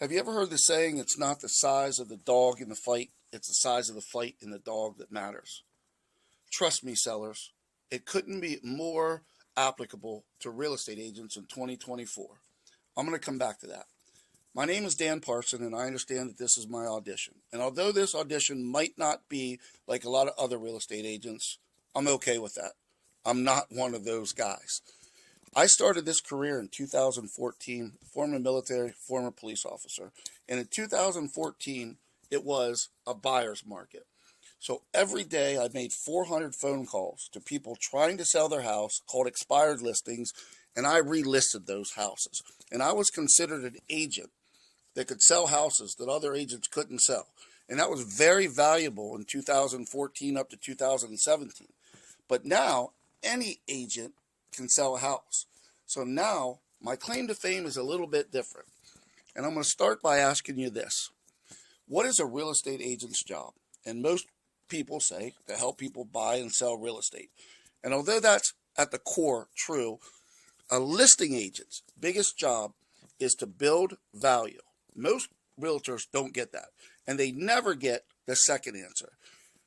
Have you ever heard the saying, it's not the size of the dog in the fight, it's the size of the fight in the dog that matters? Trust me, sellers, it couldn't be more applicable to real estate agents in 2024. I'm going to come back to that. My name is Dan Parson, and I understand that this is my audition. And although this audition might not be like a lot of other real estate agents, I'm okay with that. I'm not one of those guys. I started this career in 2014, former military, former police officer. And in 2014, it was a buyer's market. So every day I made 400 phone calls to people trying to sell their house called expired listings, and I relisted those houses. And I was considered an agent that could sell houses that other agents couldn't sell. And that was very valuable in 2014 up to 2017. But now any agent can sell a house. So now my claim to fame is a little bit different. And I'm going to start by asking you this. What is a real estate agent's job? And most people say to help people buy and sell real estate. And although that's at the core true, a listing agent's biggest job is to build value. Most realtors don't get that, and they never get the second answer.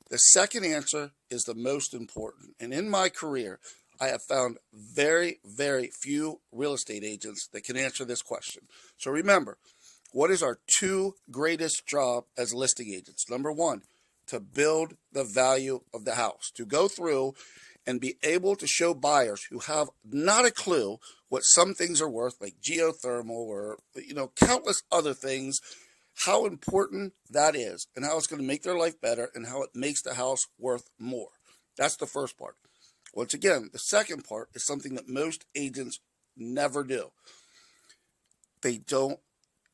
The second answer is the most important. And in my career, I have found very, very few real estate agents that can answer this question. So remember, what is our two greatest job as listing agents? Number one, to build the value of the house, to go through and be able to show buyers who have not a clue what some things are worth, like geothermal or, countless other things, how important that is and how it's going to make their life better and how it makes the house worth more. That's the first part. Once again, the second part is something that most agents never do. They don't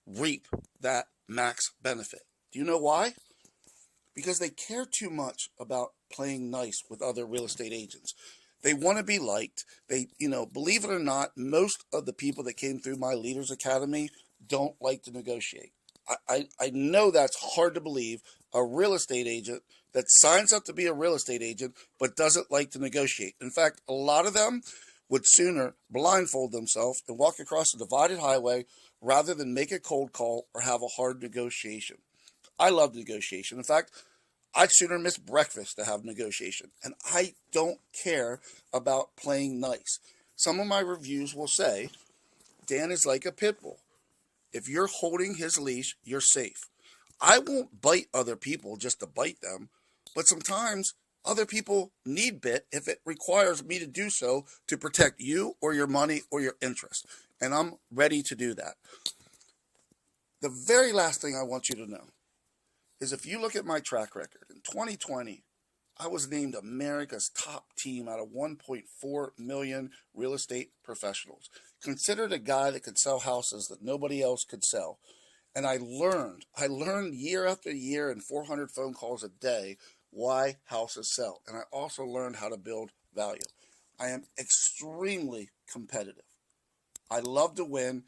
reap that max benefit. Do you know why? Because they care too much about playing nice with other real estate agents. They want to be liked. Believe it or not, most of the people that came through my Leaders Academy don't like to negotiate. I know that's hard to believe. A real estate agent that signs up to be a real estate agent but doesn't like to negotiate. In fact, a lot of them would sooner blindfold themselves and walk across a divided highway rather than make a cold call or have a hard negotiation. I love negotiation. In fact, I'd sooner miss breakfast to have negotiation. And I don't care about playing nice. Some of my reviews will say, Dan is like a pit bull. If you're holding his leash, you're safe. I won't bite other people just to bite them, but sometimes other people need bit if it requires me to do so to protect you or your money or your interest. And I'm ready to do that. The very last thing I want you to know is if you look at my track record, in 2020, I was named America's top team out of 1.4 million real estate professionals. Considered a guy that could sell houses that nobody else could sell. And I learned year after year and 400 phone calls a day why houses sell. And I also learned how to build value. I am extremely competitive. I love to win.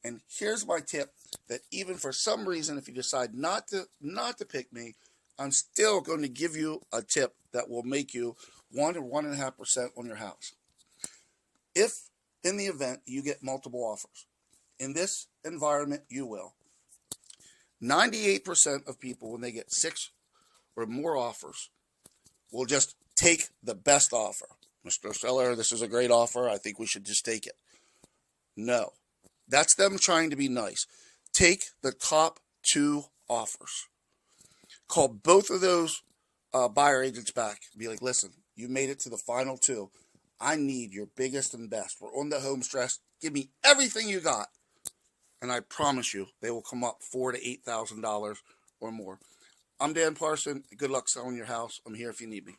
And here's my tip, that even for some reason, if you decide not to pick me, I'm still going to give you a tip that will make you 1 or 1.5% on your house. If in the event you get multiple offers, in this environment you will, 98% of people, when they get 6 or more offers, will just take the best offer. Mr. Seller, this is a great offer. I think we should just take it. No. That's them trying to be nice. Take the top 2 offers. Call both of those buyer agents back. Be like, listen, you made it to the final 2. I need your biggest and best. We're on the home stretch. Give me everything you got. And I promise you, they will come up $4,000 to $8,000 or more. I'm Dan Parson. Good luck selling your house. I'm here if you need me.